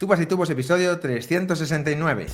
Tubas y Tubos, episodio 369.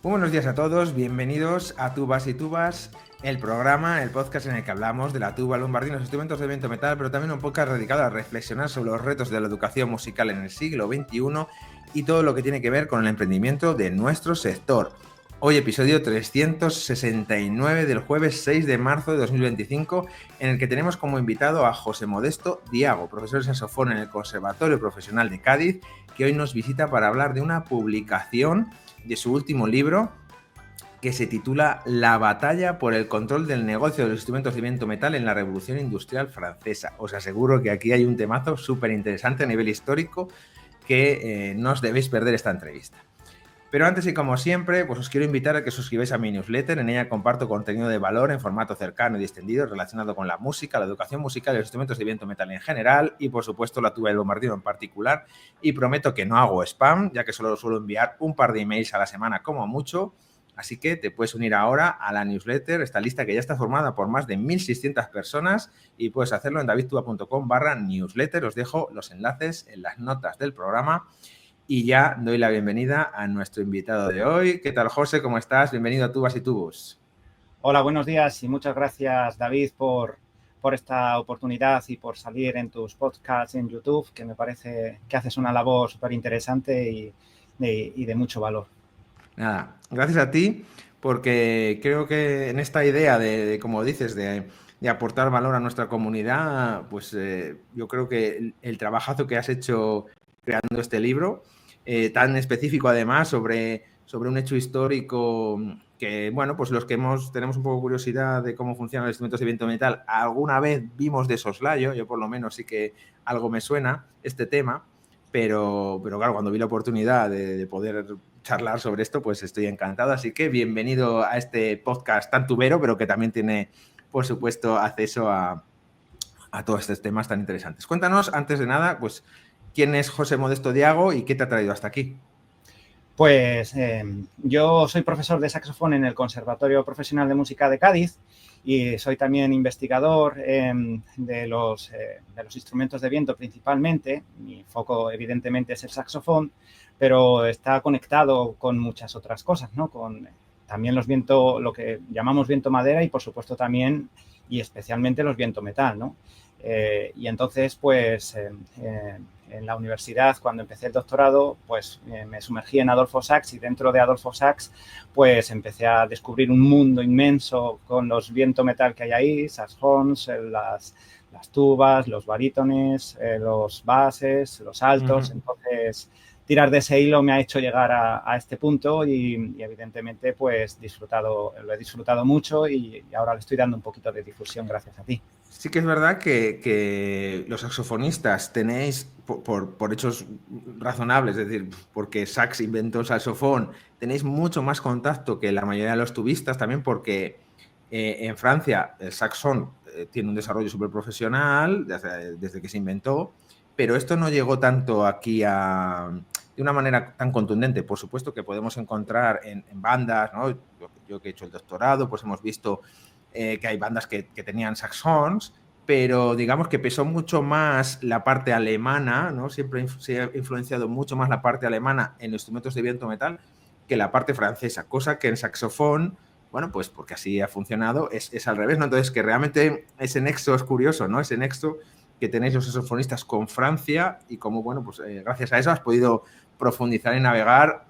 Muy buenos días a todos, bienvenidos a Tubas y Tubas, el programa, el podcast en el que hablamos de la tuba, el bombardín, los instrumentos de viento metal, pero también un podcast dedicado a reflexionar sobre los retos de la educación musical en el siglo XXI y todo lo que tiene que ver con el emprendimiento de nuestro sector. Hoy episodio 369 del jueves 6 de marzo de 2025, en el que tenemos como invitado a José Modesto Diago, profesor de saxofón en el Conservatorio Profesional de Cádiz, que hoy nos visita para hablar de una publicación de su último libro, que se titula La batalla por el control del negocio de los instrumentos de viento metal en la Revolución Industrial Francesa. Os aseguro que aquí hay un temazo súper interesante a nivel histórico que no os debéis perder esta entrevista. Pero antes y como siempre, pues os quiero invitar a que suscribáis a mi newsletter. En ella comparto contenido de valor en formato cercano y distendido relacionado con la música, la educación musical y los instrumentos de viento metal en general y, por supuesto, la tuba y el bombardino en particular. Y prometo que no hago spam, ya que solo suelo enviar un par de emails a la semana como mucho. Así que te puedes unir ahora a la newsletter, esta lista que ya está formada por más de 1.600 personas, y puedes hacerlo en davidtuba.com/newsletter. Os dejo los enlaces en las notas del programa. Y ya doy la bienvenida a nuestro invitado de hoy. ¿Qué tal, José? ¿Cómo estás? Bienvenido a Tubas y Tubos. Hola, buenos días y muchas gracias, David, por esta oportunidad y por salir en tus podcasts en YouTube, que me parece que haces una labor súper interesante y de mucho valor. Nada, gracias a ti, porque creo que en esta idea como dices, de aportar valor a nuestra comunidad, pues yo creo que el trabajazo que has hecho creando este libro, tan específico además sobre un hecho histórico que, bueno, pues los que tenemos un poco curiosidad de cómo funcionan los instrumentos de viento metal, alguna vez vimos de soslayo, yo por lo menos sí que algo me suena este tema, pero claro, cuando vi la oportunidad de poder charlar sobre esto, pues estoy encantado. Así que bienvenido a este podcast tan tubero, pero que también tiene, por supuesto, acceso a todos estos temas tan interesantes. Cuéntanos, antes de nada, pues, ¿quién es José Modesto Diago y qué te ha traído hasta aquí? Pues yo soy profesor de saxofón en el Conservatorio Profesional de Música de Cádiz y soy también investigador de los instrumentos de viento principalmente. Mi foco evidentemente es el saxofón, pero está conectado con muchas otras cosas, ¿no? Con también lo que llamamos viento madera y por supuesto también y especialmente los viento metal, ¿no? Y entonces, pues, en la universidad, cuando empecé el doctorado, pues me sumergí en Adolphe Sax y dentro de Adolphe Sax, pues empecé a descubrir un mundo inmenso con los viento metal que hay ahí, saxofons, las tubas, los barítones, los bases, los altos. Entonces, tirar de ese hilo me ha hecho llegar a este punto y evidentemente, pues, lo he disfrutado mucho y ahora le estoy dando un poquito de difusión gracias a ti. Sí que es verdad que los saxofonistas tenéis, por hechos razonables, es decir, porque Sax inventó el saxofón, tenéis mucho más contacto que la mayoría de los tubistas, también porque en Francia el saxón tiene un desarrollo súper profesional desde que se inventó, pero esto no llegó tanto aquí de una manera tan contundente. Por supuesto que podemos encontrar en bandas, ¿no? Yo que he hecho el doctorado, pues hemos visto que hay bandas que tenían saxons, pero digamos que pesó mucho más la parte alemana, ¿no? Siempre se ha influenciado mucho más la parte alemana en los instrumentos de viento metal que la parte francesa, cosa que en saxofón, bueno, pues porque así ha funcionado, es al revés, ¿no? Entonces, que realmente ese nexo es curioso, ¿no? Ese nexo que tenéis los saxofonistas con Francia y cómo, bueno, pues gracias a eso has podido profundizar y navegar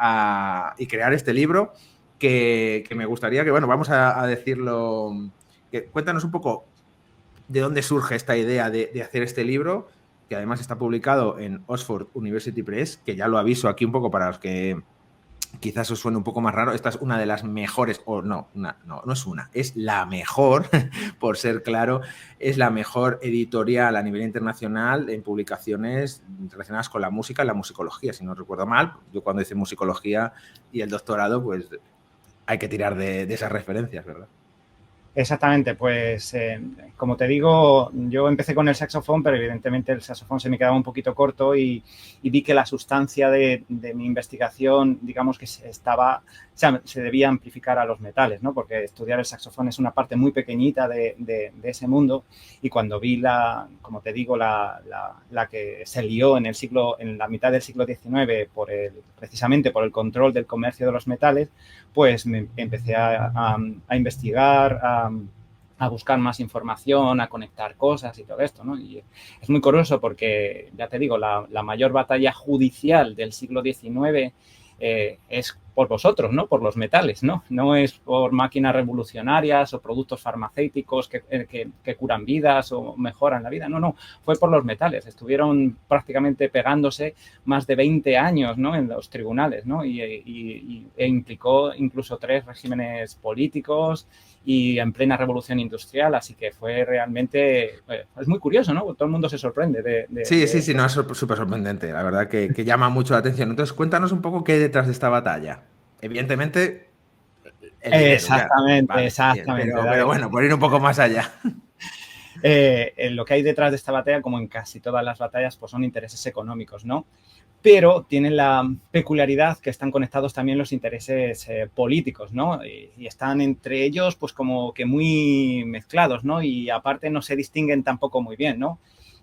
y crear este libro que me gustaría que, bueno, vamos a decirlo. Cuéntanos un poco de dónde surge esta idea de hacer este libro, que además está publicado en Oxford University Press, que ya lo aviso aquí un poco para los que quizás os suene un poco más raro. Esta es una de las mejores, o no es una, es la mejor, por ser claro, es la mejor editorial a nivel internacional en publicaciones relacionadas con la música y la musicología, si no recuerdo mal. Yo cuando hice musicología y el doctorado, pues hay que tirar de esas referencias, ¿verdad? Exactamente, pues como te digo, yo empecé con el saxofón, pero evidentemente el saxofón se me quedaba un poquito corto y vi que la sustancia de mi investigación, digamos que se debía amplificar a los metales, ¿no? Porque estudiar el saxofón es una parte muy pequeñita de ese mundo y cuando vi como te digo, la que se lió en la mitad del siglo XIX precisamente por el control del comercio de los metales, pues me empecé a investigar, a buscar más información, a conectar cosas y todo esto, ¿no? Y es muy curioso porque, ya te digo, la mayor batalla judicial del siglo XIX es por vosotros, ¿no? Por los metales, ¿no? No es por máquinas revolucionarias o productos farmacéuticos que curan vidas o mejoran la vida, no, fue por los metales. Estuvieron prácticamente pegándose más de 20 años, ¿no? En los tribunales, ¿no? E implicó incluso 3 regímenes políticos y en plena revolución industrial, así que fue realmente, es muy curioso, ¿no? Todo el mundo se sorprende Sí, no, es súper sorprendente, la verdad que llama mucho la atención. Entonces, cuéntanos un poco qué hay detrás de esta batalla. Evidentemente, el dinero, ya, Exactamente, vale, bien, exactamente, pero David. bueno, por ir un poco más allá. Lo que hay detrás de esta batalla, como en casi todas las batallas, pues son intereses económicos, ¿no? Pero tienen la peculiaridad que están conectados también los intereses políticos, ¿no? Y están entre ellos, pues como que muy mezclados, ¿no? Y aparte no se distinguen tampoco muy bien, ¿no?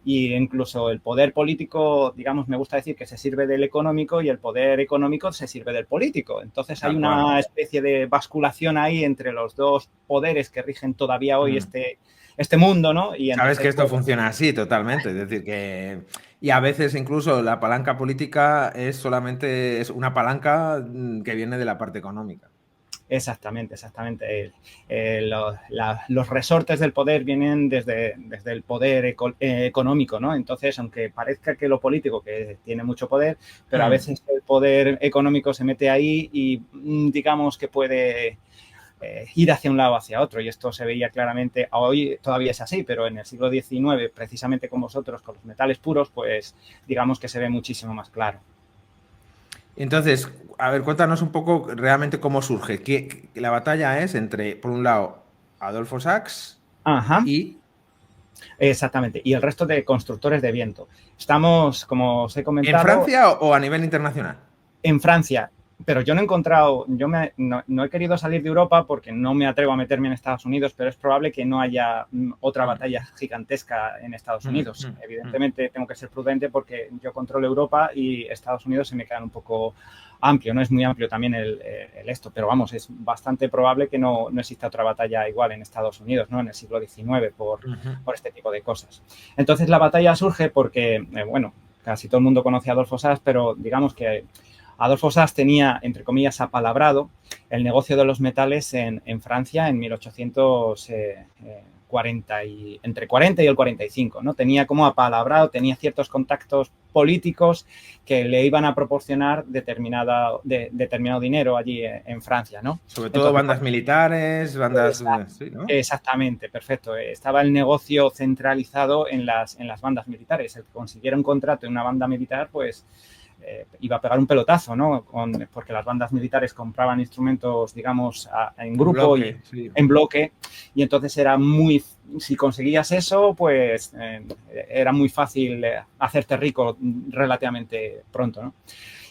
Y incluso el poder político, digamos, me gusta decir que se sirve del económico y el poder económico se sirve del político. Entonces hay Tal cual. una especie de basculación ahí entre los dos poderes que rigen todavía hoy este mundo, ¿no? Y Sabes que entonces, esto pues, funciona así totalmente, es decir, que... Y a veces incluso la palanca política es solamente es una palanca que viene de la parte económica. exactamente, exactamente. Los resortes del poder vienen desde el poder económico, ¿no? Entonces, aunque parezca que lo político que tiene mucho poder, pero a veces el poder económico se mete ahí y digamos que puede ir hacia un lado o hacia otro. Y esto se veía claramente, hoy todavía es así, pero en el siglo XIX, precisamente con vosotros, con los metales puros, pues digamos que se ve muchísimo más claro. Entonces, a ver, cuéntanos un poco realmente cómo surge. La batalla es entre, por un lado, Adolfo Sachs Ajá. y... Exactamente. Y el resto de constructores de viento. Estamos, como os he ¿En comentado, Francia o a nivel internacional? en Francia, pero yo no he encontrado, no he querido salir de Europa porque no me atrevo a meterme en Estados Unidos, pero es probable que no haya otra batalla gigantesca en Estados Unidos. Evidentemente tengo que ser prudente porque yo controlo Europa y Estados Unidos se me quedan un poco amplio, no es muy amplio también el esto, pero vamos, es bastante probable que no exista otra batalla igual en Estados Unidos, ¿no? En el siglo XIX por este tipo de cosas. Entonces la batalla surge porque, bueno, casi todo el mundo conoce a Adolfo Sass, pero digamos que Adolfo Sass tenía, entre comillas, apalabrado el negocio de los metales en Francia en 1840 entre 40 y el 45, ¿no? Tenía como apalabrado, tenía ciertos contactos políticos que le iban a proporcionar determinado dinero allí en Francia, ¿no? Sobre todo Entonces, bandas militares, bandas... Sí, ¿no? exactamente, perfecto. Estaba el negocio centralizado en las bandas militares. El que consiguiera un contrato en una banda militar, pues iba a pegar un pelotazo, ¿no? Porque las bandas militares compraban instrumentos, digamos, en grupo y en bloque, y entonces si conseguías eso, pues era muy fácil hacerte rico relativamente pronto, ¿no?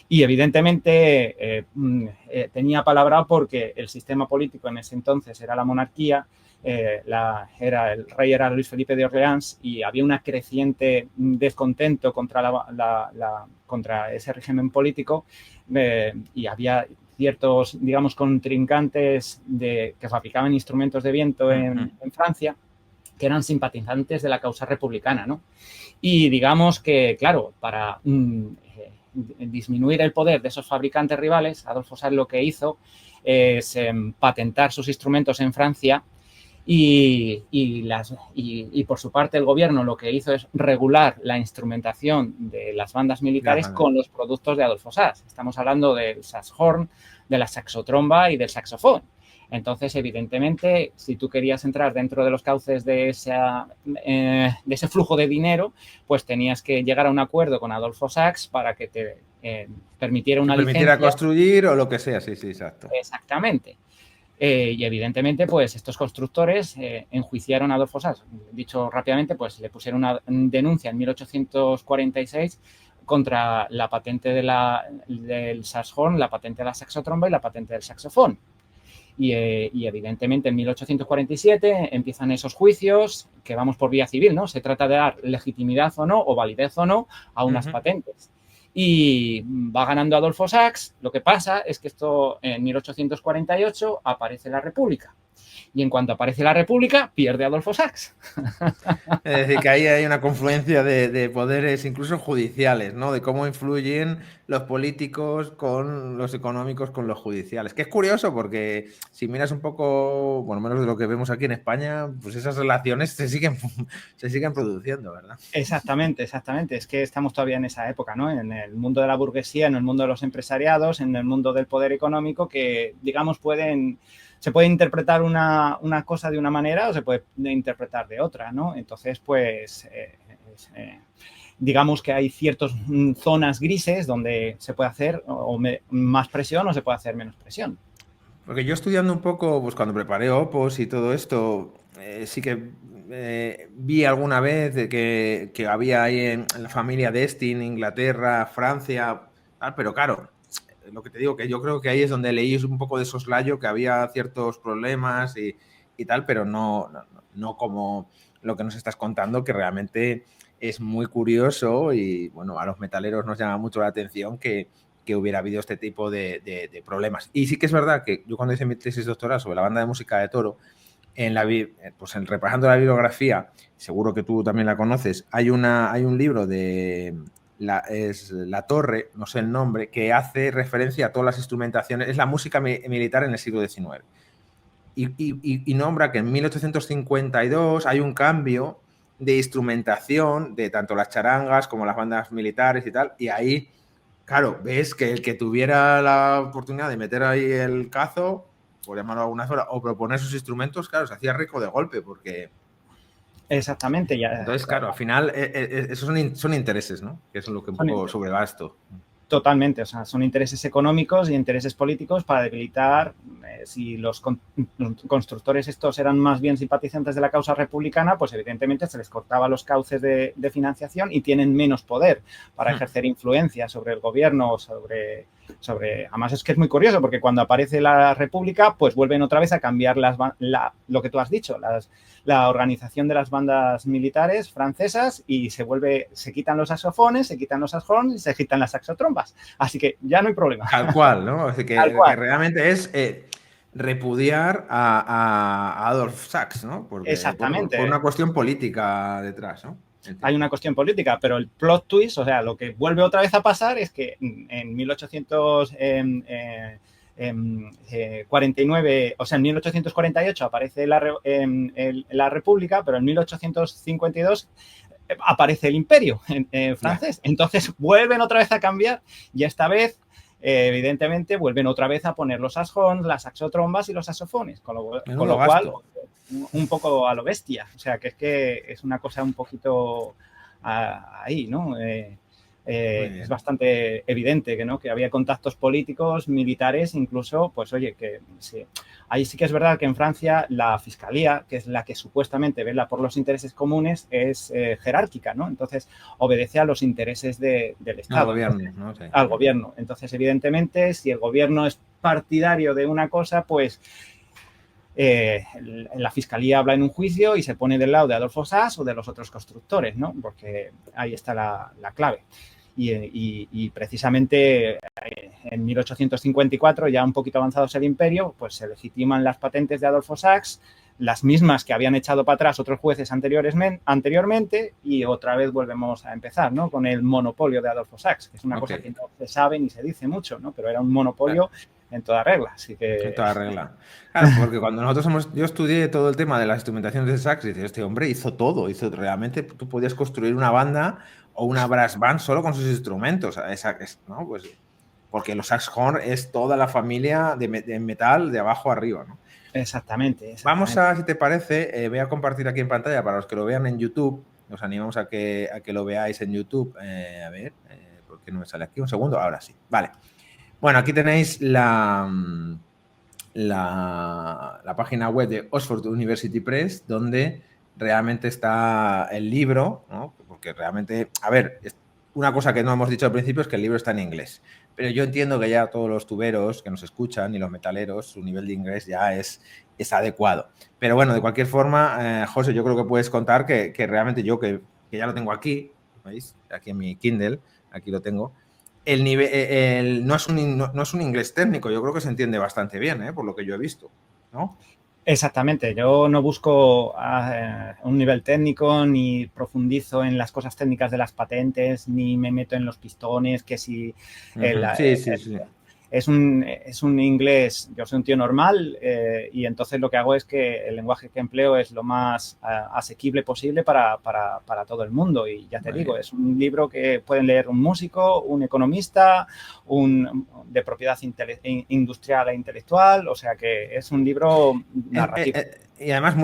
Y evidentemente tenía palabra porque el sistema político en ese entonces era la monarquía, el rey era Luis Felipe de Orleans y había una creciente descontento contra ese régimen político y había ciertos, digamos, contrincantes que fabricaban instrumentos de viento en Francia que eran simpatizantes de la causa republicana, ¿no? Y digamos que, claro, para disminuir el poder de esos fabricantes rivales, Adolfo Sass lo que hizo es patentar sus instrumentos en Francia y por su parte el gobierno lo que hizo es regular la instrumentación de las bandas militares con los productos de Adolfo Sass. Estamos hablando del saxhorn, de la saxotromba y del saxofón. Entonces, evidentemente, si tú querías entrar dentro de los cauces de ese flujo de dinero, pues tenías que llegar a un acuerdo con Adolfo Sachs para que te permitiera una licencia. Construir o lo que sea, sí, exacto. Exactamente. Y evidentemente, pues estos constructores enjuiciaron a Adolfo Sax. Dicho rápidamente, pues le pusieron una denuncia en 1846 contra la patente del saxofón, la patente de la saxotromba y la patente del saxofón. Y evidentemente en 1847 empiezan esos juicios que vamos por vía civil, ¿no? Se trata de dar legitimidad o no, o validez o no, a unas patentes. Y va ganando Adolfo Sax. Lo que pasa es que esto en 1848 aparece la República. Y en cuanto aparece la República, pierde Adolfo Sax. Es decir, que ahí hay una confluencia de poderes, incluso judiciales, ¿no? De cómo influyen los políticos con los económicos, con los judiciales. Que es curioso porque si miras un poco, bueno, menos de lo que vemos aquí en España, pues esas relaciones se siguen produciendo, ¿verdad? Exactamente, exactamente. Es que estamos todavía en esa época, ¿no? En el mundo de la burguesía, en el mundo de los empresariados, en el mundo del poder económico, que, digamos, se puede interpretar una cosa de una manera o se puede interpretar de otra, ¿no? Entonces, pues, digamos que hay ciertas zonas grises donde se puede hacer más presión o se puede hacer menos presión. Porque yo estudiando un poco, pues cuando preparé Opus y todo esto, sí que vi alguna vez de que había ahí en la familia Destin, Inglaterra, Francia, tal, pero claro, lo que te digo, que yo creo que ahí es donde leí un poco de soslayo, que había ciertos problemas y tal, pero no como lo que nos estás contando, que realmente es muy curioso y bueno, a los metaleros nos llama mucho la atención que hubiera habido este tipo de problemas. Y sí que es verdad que yo cuando hice mi tesis doctoral sobre la banda de música de Toro, pues repasando la bibliografía, seguro que tú también la conoces, hay un libro de es La Torre, no sé el nombre, que hace referencia a todas las instrumentaciones, es la música militar en el siglo XIX. Y nombra que en 1852 hay un cambio de instrumentación de tanto las charangas como las bandas militares y tal, y ahí, claro, ves que el que tuviera la oportunidad de meter ahí el cazo, por llamarlo de alguna forma, o proponer sus instrumentos, claro, se hacía rico de golpe, porque... Exactamente. Entonces, claro, al final, esos son intereses, ¿no? Que es lo que un poco sobreva esto. Totalmente, o sea, son intereses económicos y intereses políticos para debilitar, si los constructores estos eran más bien simpatizantes de la causa republicana, pues evidentemente se les cortaba los cauces de financiación y tienen menos poder para ejercer influencia sobre el gobierno, además es que es muy curioso porque cuando aparece la república, pues vuelven otra vez a cambiar lo que tú has dicho, la organización de las bandas militares francesas y se quitan los saxofones, se quitan los saxofones y se quitan las saxotrombas. Así que ya no hay problema. Tal cual, ¿no? Así que realmente es repudiar a Adolf Sachs, ¿no? Porque, exactamente. Por una cuestión política detrás, ¿no? Hay una cuestión política, pero el plot twist, o sea, lo que vuelve otra vez a pasar es que en 1849, o sea, en 1848 aparece la República, pero en 1852 aparece el imperio francés. Entonces vuelven otra vez a cambiar y esta vez, evidentemente, vuelven otra vez a poner los saxofones, las saxotrombas y los saxofones, con lo cual un poco a lo bestia. O sea, que es una cosa un poquito ahí, ¿no? Es bastante evidente que, ¿no? Que había contactos políticos, militares, incluso, pues oye, que sí. Ahí sí que es verdad que en Francia la fiscalía, que es la que supuestamente vela por los intereses comunes, es jerárquica, ¿no? Entonces, obedece a los intereses del Estado. Al gobierno, ¿no? Sí. Al gobierno. Entonces, evidentemente, si el gobierno es partidario de una cosa, pues la fiscalía habla en un juicio y se pone del lado de Adolfo Sax o de los otros constructores, ¿no? Porque ahí está la clave. Y precisamente en 1854, ya un poquito avanzados el imperio, pues se legitiman las patentes de Adolfo Sax, las mismas que habían echado para atrás otros jueces anteriormente, y otra vez volvemos a empezar, ¿no? Con el monopolio de Adolfo Sax, que es una cosa que no se sabe ni se dice mucho, ¿no? Pero era un monopolio en toda regla, así que... En toda regla. Claro, porque cuando yo estudié todo el tema de las instrumentaciones de Sax, y dices, este hombre hizo todo, realmente tú podías construir una banda o una brass band solo con sus instrumentos, ¿no? Pues porque los saxhorn es toda la familia de metal de abajo arriba, ¿no? Exactamente. Vamos a, si te parece, voy a compartir aquí en pantalla para los que lo vean en YouTube. Os animamos a que lo veáis en YouTube. A ver, ¿por qué no me sale aquí? Un segundo, ahora sí. Vale. Bueno, aquí tenéis la página web de Oxford University Press, donde realmente está el libro, ¿no? Porque realmente, a ver, una cosa que no hemos dicho al principio es que el libro está en inglés, pero yo entiendo que ya todos los tuberos que nos escuchan y los metaleros, su nivel de inglés ya es adecuado. Pero bueno, de cualquier forma, José, yo creo que puedes contar que realmente yo, que ya lo tengo aquí, ¿veis? Aquí en mi Kindle, aquí lo tengo. El nivel, no es un inglés técnico, yo creo que se entiende bastante bien, por lo que yo he visto, ¿no? Exactamente, yo no busco un nivel técnico, ni profundizo en las cosas técnicas de las patentes, ni me meto en los pistones, que si Sí, sí, sí. es un inglés, yo soy un tío normal y entonces lo que hago es que el lenguaje que empleo es lo más asequible posible para todo el mundo. Y ya te digo, es un libro que pueden leer un músico, un economista, de propiedad industrial e intelectual, o sea que es un libro narrativo. Y además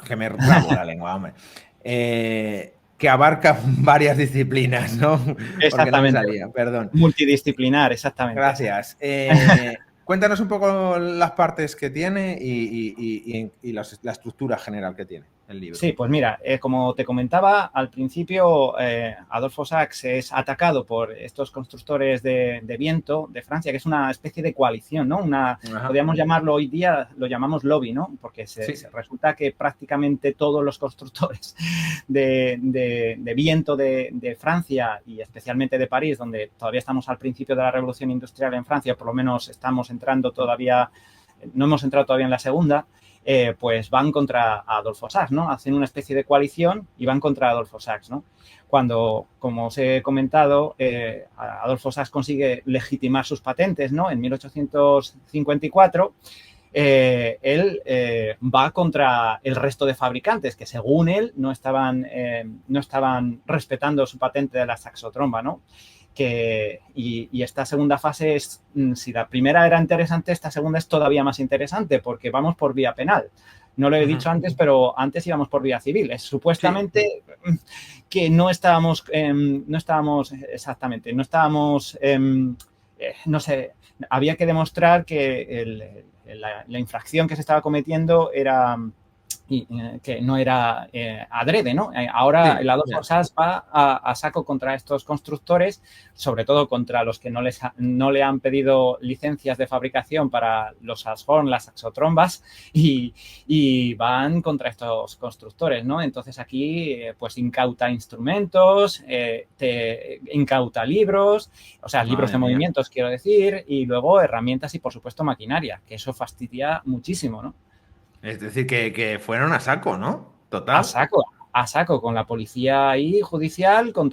que me trabo la lengua, hombre. Que abarca varias disciplinas, ¿no? Porque no me Exactamente. salía, perdón. Multidisciplinar, exactamente. Gracias. Cuéntanos un poco las partes que tiene y la estructura general que tiene el libro. Sí, pues mira, como te comentaba al principio, Adolfo Sax es atacado por estos constructores de viento de Francia, que es una especie de coalición, ¿no? Podríamos llamarlo hoy día, lo llamamos lobby, ¿no? Porque resulta que prácticamente todos los constructores de viento de Francia y especialmente de París, donde todavía estamos al principio de la revolución industrial en Francia, por lo menos estamos entrando todavía, no hemos entrado todavía en la segunda, pues van contra Adolfo Sax, ¿no? Hacen una especie de coalición y van contra Adolfo Sax, ¿no? Cuando, como os he comentado, Adolfo Sax consigue legitimar sus patentes, ¿no? En 1854, él va contra el resto de fabricantes que, según él, no estaban respetando su patente de la saxotromba, ¿no? Y esta segunda fase es, si la primera era interesante, esta segunda es todavía más interesante porque vamos por vía penal. No lo he dicho antes, pero antes íbamos por vía civil. Es supuestamente que no estábamos exactamente, no sé, había que demostrar que la infracción que se estaba cometiendo era que no era adrede, ¿no? Ahora el Adolfo Sax va a saco contra estos constructores, sobre todo contra los que no le han pedido licencias de fabricación para los saxofón, las saxotrombas, y van contra estos constructores, ¿no? Entonces aquí pues incauta instrumentos, incauta libros, o sea, libros de movimientos, quiero decir, y luego herramientas y, por supuesto, maquinaria, que eso fastidia muchísimo, ¿no? Es decir, que fueron a saco, ¿no? Total. A saco, con la policía ahí judicial, con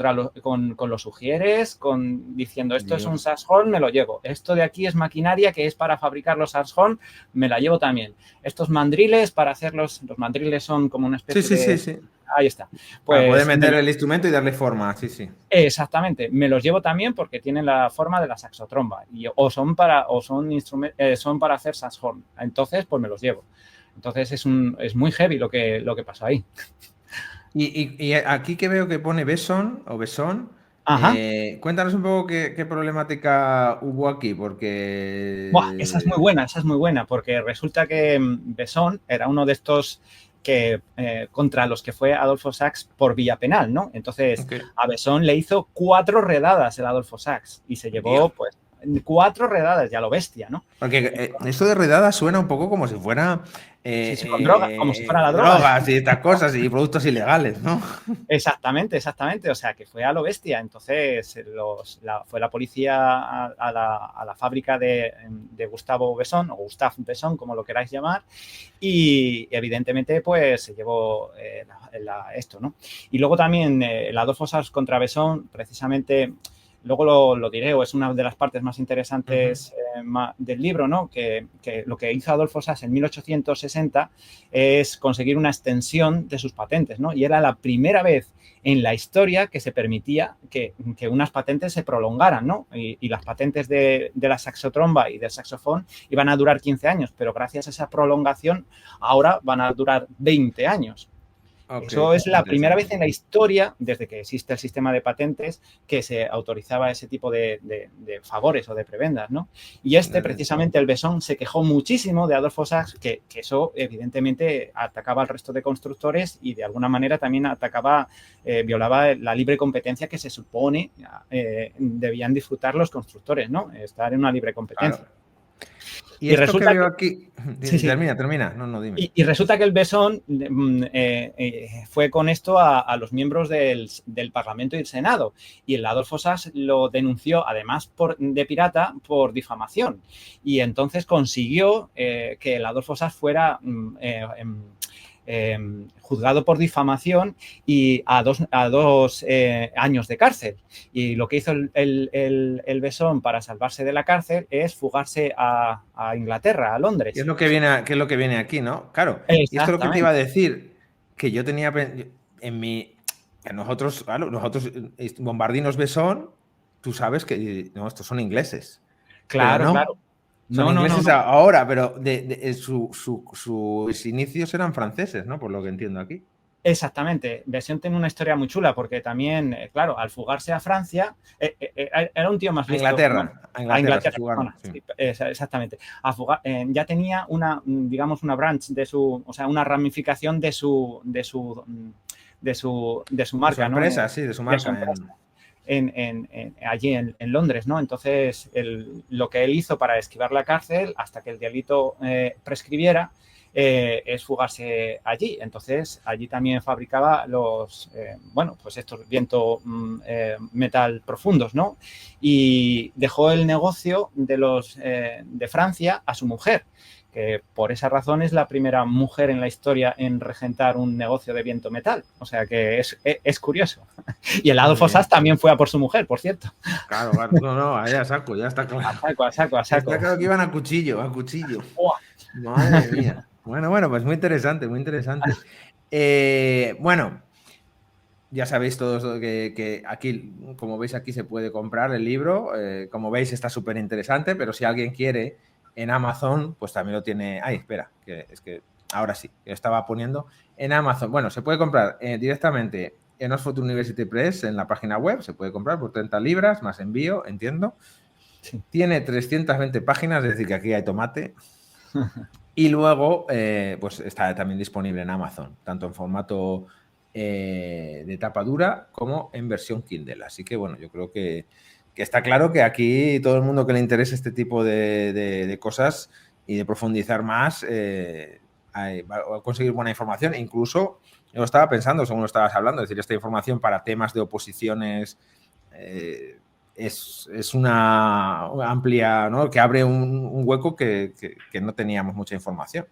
los ugieres, diciendo esto es un saxofón, me lo llevo. Esto de aquí es maquinaria que es para fabricar los saxofón, me la llevo también. Estos mandriles para hacer los mandriles son como una especie de... Sí. Ahí está. Pues, para poder meter el instrumento y darle forma, sí. Exactamente. Me los llevo también porque tienen la forma de la saxotromba son para hacer saxofón. Entonces, pues me los llevo. Entonces es muy heavy lo que pasó ahí. Y aquí que veo que pone Besson o Besson, cuéntanos un poco qué problemática hubo aquí, porque... Esa es muy buena, porque resulta que Besson era uno de estos que contra los que fue Adolfo Sax por vía penal, ¿no? Entonces, a Besson le hizo 4 redadas el Adolfo Sax y se llevó, pues, 4 redadas, ya lo bestia, ¿no? Porque esto de redadas suena un poco como si fuera... con droga, como si fuera la droga. Drogas y estas cosas y productos ilegales, ¿no? Exactamente. O sea, que fue a lo bestia. Entonces, fue la policía a la fábrica de Gustavo Besson, o Gustave Besson, como lo queráis llamar, y evidentemente, pues, se llevó esto, ¿no? Y luego también el Adolfo Sax contra Besson, precisamente... Luego lo diré, o es una de las partes más interesantes del libro, ¿no? Que lo que hizo Adolfo Sax en 1860 es conseguir una extensión de sus patentes, ¿no? Y era la primera vez en la historia que se permitía que unas patentes se prolongaran, ¿no? Y las patentes de la saxotromba y del saxofón iban a durar 15 años, pero gracias a esa prolongación ahora van a durar 20 años. Ok, Eso es la primera interesante. vez en la historia, desde que existe el sistema de patentes, que se autorizaba ese tipo de favores o de prebendas, ¿no? Y precisamente, el Besson, se quejó muchísimo de Adolfo Sachs, que eso evidentemente atacaba al resto de constructores y de alguna manera también atacaba, violaba la libre competencia que se supone debían disfrutar los constructores, ¿no? Estar en una libre competencia. Claro. Y Y esto que resulta veo que... aquí... Sí, sí. Termina. No, dime. Y resulta que el Besson fue con esto a los miembros del Parlamento y el Senado. Y el Adolfo Sachs lo denunció, además de pirata, por difamación. Y entonces consiguió que el Adolfo Sachs fuera juzgado por difamación y a dos años de cárcel. Y lo que hizo el Besson para salvarse de la cárcel es fugarse a Inglaterra, a Londres. ¿Qué es lo que viene aquí, no? Claro. Y esto es lo que te iba a decir, que yo tenía en mi... Que nosotros, claro, bombardinos Besson, tú sabes que no, estos son ingleses. Pero Claro, claro. no. Son No. ingleses ahora, pero sus inicios eran franceses, ¿no? Por lo que entiendo aquí. Exactamente. Besson tiene una historia muy chula porque también, claro, al fugarse a Francia, era un tío más A listo. Inglaterra. A Inglaterra se fugaron. Perdona, sí, exactamente. Ya tenía digamos, una branch de su, o sea, una ramificación de su marca, empresa, ¿no? sí, de su De su marca. empresa. Allí en Londres, ¿no? Entonces, lo que él hizo para esquivar la cárcel hasta que el delito prescribiera es fugarse allí. Entonces, allí también fabricaba estos viento metal profundos, ¿no? Y dejó el negocio de Francia a su mujer, que por esa razón es la primera mujer en la historia en regentar un negocio de viento metal. O sea que es curioso. Y el Adolfo Sachs también fue a por su mujer, por cierto. Claro. No, ahí a saco, ya está claro. A saco. Está claro que iban a cuchillo. ¡Buah! Madre mía. Bueno, pues muy interesante. Bueno, ya sabéis todos que aquí, como veis, aquí se puede comprar el libro. Como veis, está súper interesante, pero si alguien quiere en Amazon, pues también lo tiene. Ay, espera, que es que ahora sí, que estaba poniendo en Amazon. Bueno, se puede comprar directamente en Oxford University Press, en la página web, se puede comprar por 30 libras, más envío, entiendo. Sí. Tiene 320 páginas, es decir, que aquí hay tomate. Y luego, pues está también disponible en Amazon, tanto en formato de tapa dura como en versión Kindle. Así que, bueno, yo creo que está claro que aquí todo el mundo que le interese este tipo de cosas y de profundizar más va a conseguir buena información. Incluso, yo lo estaba pensando, según lo estabas hablando, es decir, esta información para temas de oposiciones es una amplia, ¿no? Que abre un hueco que no teníamos mucha información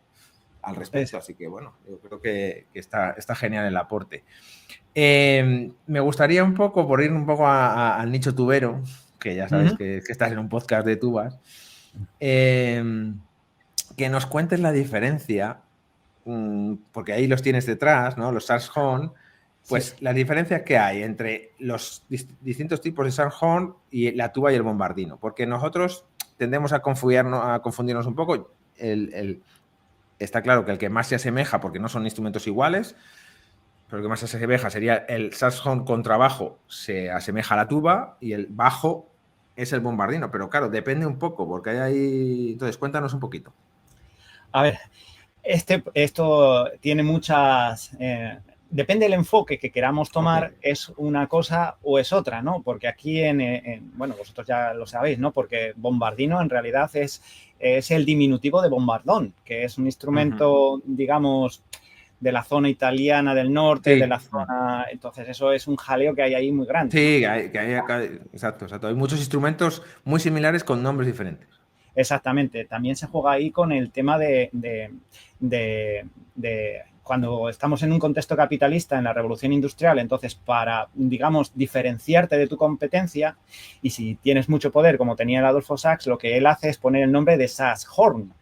al respecto. Así que, bueno, yo creo que está genial el aporte. Me gustaría un poco, por ir un poco al nicho tubero, que ya sabéis que estás en un podcast de tubas, que nos cuentes la diferencia, porque ahí los tienes detrás, ¿no? Los Sachs-Horn. Pues sí. Las diferencias que hay entre los distintos tipos de Sachs-Horn y la tuba y el bombardino, porque nosotros tendemos a confundirnos un poco. Está claro que el que más se asemeja, porque no son instrumentos iguales, pero el que más se asemeja sería el Sachs-Horn contrabajo, se asemeja a la tuba, y el bajo es el bombardino, pero claro, depende un poco, porque hay ahí... Entonces, cuéntanos un poquito. A ver, esto tiene muchas... depende del enfoque que queramos tomar, es una cosa o es otra, ¿no? Porque aquí bueno, vosotros ya lo sabéis, ¿no? Porque bombardino en realidad es el diminutivo de bombardón, que es un instrumento, digamos, de la zona italiana del norte, de la zona... Entonces, eso es un jaleo que hay ahí muy grande. Sí, exacto. Hay muchos instrumentos muy similares con nombres diferentes. Exactamente. También se juega ahí con el tema de cuando estamos en un contexto capitalista en la revolución industrial, entonces para, digamos, diferenciarte de tu competencia, y si tienes mucho poder, como tenía el Adolfo Sachs, lo que él hace es poner el nombre de Sachs-Horn.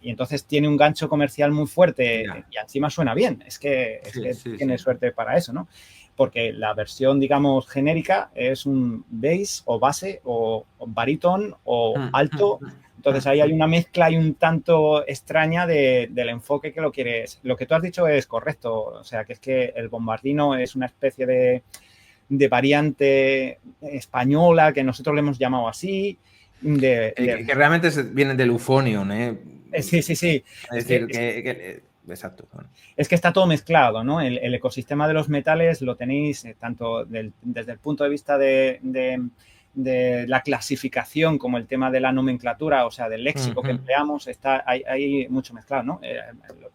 Y entonces tiene un gancho comercial muy fuerte y encima suena bien. Es que tiene suerte para eso, ¿no? Porque la versión, digamos, genérica es un bass o base o baríton o alto Entonces ahí hay una mezcla y un tanto extraña del enfoque que lo quieres. Lo que tú has dicho es correcto, o sea, que es que el bombardino es una especie de variante española que nosotros le hemos llamado así. Que realmente vienen del Euphonium, ¿eh? Sí. Es decir, exacto. Es que está todo mezclado, ¿no? El ecosistema de los metales lo tenéis tanto desde el punto de vista de la clasificación como el tema de la nomenclatura, o sea, del léxico que empleamos, hay mucho mezclado, ¿no?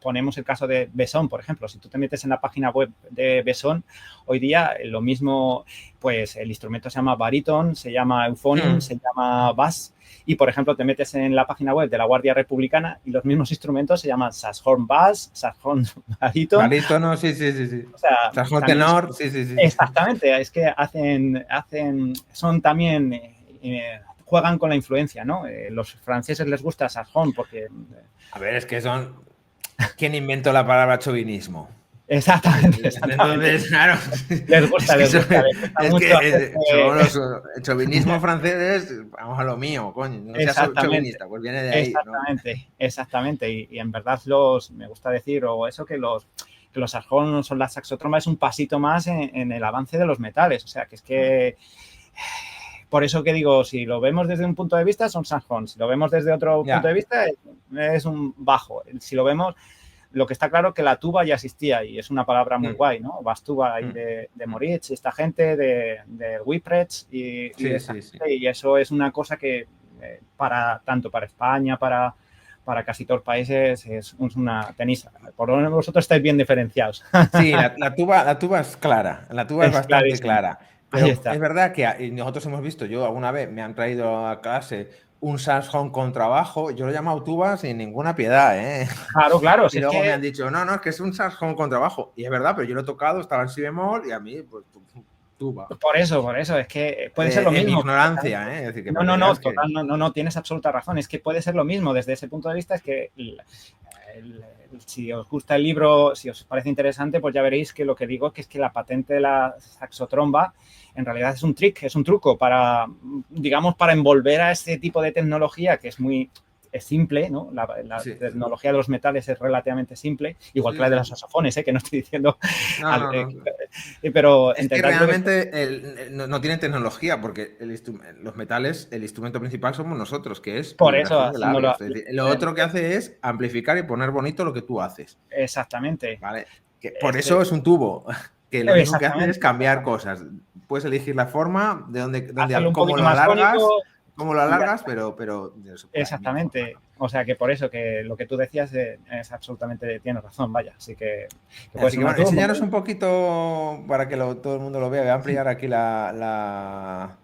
Ponemos el caso de Besson, por ejemplo. Si tú te metes en la página web de Besson, hoy día lo mismo, pues el instrumento se llama baríton, se llama euphonium, se llama bass. Y, por ejemplo, te metes en la página web de la Guardia Republicana y los mismos instrumentos se llaman saxhorn bass, saxhorn baríton. Barítono, sí. O sea, saxhorn tenor, sí. Exactamente, es que son también, juegan con la influencia, ¿no? Los franceses les gusta saxhorn porque... A ver, es que ¿Quién inventó la palabra chauvinismo? Exactamente. Entonces, claro. Les gusta mucho. Son los chauvinismos franceses, vamos a lo mío, coño. No seas chauvinista, pues viene de ahí. Exactamente. Y en verdad me gusta decir, que los saxhorn son la saxotromba, es un pasito más en el avance de los metales. O sea, que es que... Por eso que digo, si lo vemos desde un punto de vista, son saxhorn. Si lo vemos desde otro punto de vista, es un bajo. Si lo vemos... Lo que está claro que la tuba ya existía y es una palabra muy guay, ¿no? Bastuba ahí de Moritz, esta gente, de Whiprets y eso es una cosa que tanto para España, para casi todos los países es una tenisa. Por lo menos vosotros estáis bien diferenciados. Sí, la tuba es clara, la tuba es bastante clara. Pero es verdad que nosotros hemos visto, yo alguna vez me han traído a clase un saxhorn con trabajo, yo lo he llamado tuba sin ninguna piedad, ¿eh? Claro. Y luego me han dicho, no, es que es un saxhorn con trabajo. Y es verdad, pero yo lo he tocado, estaba en si bemol y a mí, pues, tuba. Por eso, es que puede ser lo mismo. Mi ignorancia, ¿eh? Es decir, que no, tienes absoluta razón. Es que puede ser lo mismo. Desde ese punto de vista es que si os gusta el libro, si os parece interesante, pues ya veréis que lo que digo es que la patente de la saxotromba en realidad es un truco para envolver a este tipo de tecnología que es simple, ¿no? La tecnología de los metales es relativamente simple, igual que la de los saxofones, que no estoy diciendo... Pero es que realmente no tienen tecnología, porque los metales, el instrumento principal somos nosotros, que es... Por eso... lo otro que hace es amplificar y poner bonito lo que tú haces. Exactamente. ¿Vale? Por eso es un tubo, que lo único que hace es cambiar cosas. Puedes elegir la forma, cómo lo alargas, pero exactamente. O sea, que por eso que lo que tú decías es absolutamente... Tienes razón, vaya. Así que enséñanos un poquito para que todo el mundo lo vea. Voy a ampliar aquí mira,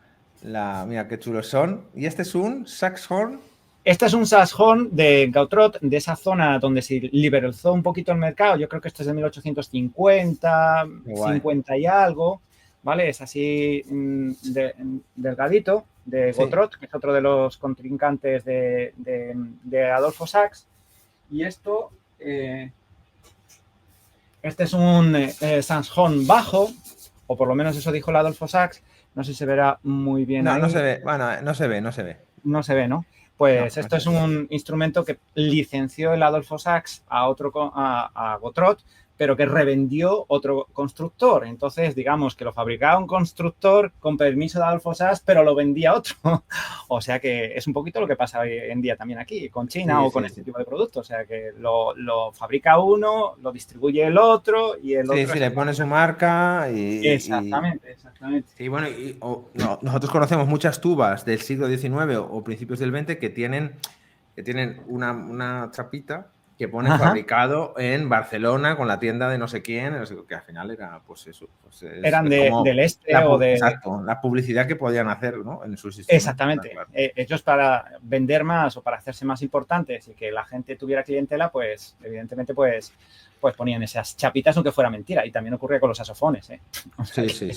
qué chulos son. ¿Y este es un saxhorn? Este es un saxhorn de Gautrot, de esa zona donde se liberalizó un poquito el mercado. Yo creo que esto es de 1850, 50 y algo, ¿vale? Es así delgadito, de Gautrot, que es otro de los contrincantes de Adolfo Sax. Y este es un saxhorn bajo, o por lo menos eso dijo el Adolfo Sax. No sé si se verá muy bien ahí. No se ve. Bueno, no se ve. No se ve, ¿no? Pues esto es un instrumento que licenció el Adolfo Sax a Gautrot, pero que revendió otro constructor. Entonces, digamos que lo fabricaba un constructor con permiso de Adolfo Sax, pero lo vendía otro. O sea que es un poquito lo que pasa hoy en día también aquí, con China o con este tipo de productos. O sea que lo fabrica uno, lo distribuye el otro y el otro... Sí, le pone su marca y... Exactamente. Sí, bueno, nosotros conocemos muchas tubas del siglo XIX o principios del XX que tienen una chapita que pone fabricado en Barcelona con la tienda de no sé quién, que al final era pues eso. Eran del este o de... Exacto, la publicidad que podían hacer, ¿no? En sus sistemas. Exactamente. Claro. Ellos para vender más o para hacerse más importantes y que la gente tuviera clientela, pues evidentemente pues ponían esas chapitas aunque fuera mentira. Y también ocurría con los saxofones, ¿eh? O sea sí.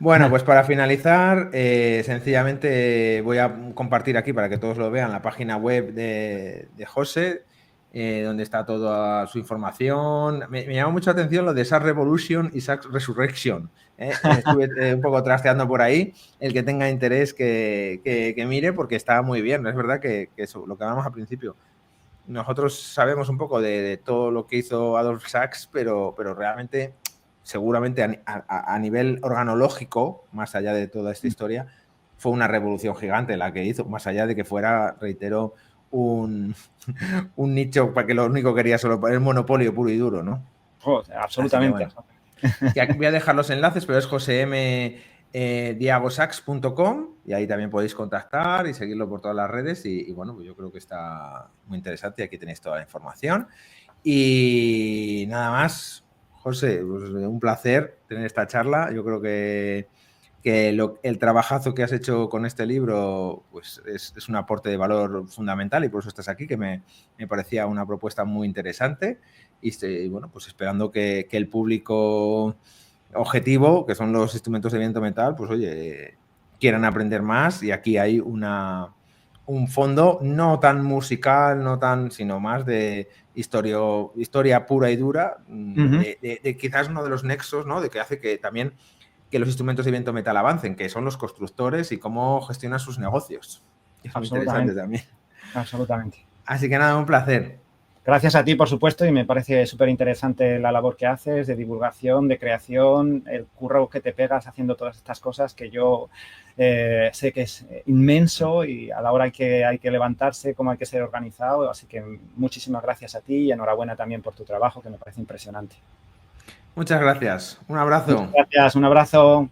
Bueno, pues para finalizar, sencillamente voy a compartir aquí para que todos lo vean la página web de José, donde está toda su información. Me llama mucho la atención lo de Sax Revolution y Sax Resurrection. Estuve un poco trasteando por ahí. El que tenga interés que mire, porque está muy bien. Es verdad que eso, lo que hablamos al principio. Nosotros sabemos un poco de todo lo que hizo Adolf Sax, pero realmente, seguramente a nivel organológico, más allá de toda esta historia, fue una revolución gigante la que hizo, más allá de que fuera, reitero, un nicho para que lo único que quería solo el monopolio puro y duro, ¿no? Joder, absolutamente. Que aquí voy a dejar los enlaces, pero es josem.diagosax.com y ahí también podéis contactar y seguirlo por todas las redes y bueno, pues yo creo que está muy interesante. Aquí tenéis toda la información. Y nada más, José, pues un placer tener esta charla. Yo creo que el trabajazo que has hecho con este libro pues es un aporte de valor fundamental y por eso estás aquí, que me parecía una propuesta muy interesante y bueno, pues esperando que el público objetivo, que son los instrumentos de viento metal, pues oye, quieran aprender más y aquí hay un fondo no tan musical, no tan, sino más de historia pura y dura, de quizás uno de los nexos, ¿no? De que hace que también que los instrumentos de viento metal avancen, que son los constructores y cómo gestionan sus negocios. Es muy interesante también. Absolutamente. Así que nada, un placer. Gracias a ti, por supuesto, y me parece súper interesante la labor que haces de divulgación, de creación, el curro que te pegas haciendo todas estas cosas que yo sé que es inmenso y a la hora hay que levantarse, como hay que ser organizado. Así que muchísimas gracias a ti y enhorabuena también por tu trabajo, que me parece impresionante. Muchas gracias. Un abrazo. Muchas gracias. Un abrazo.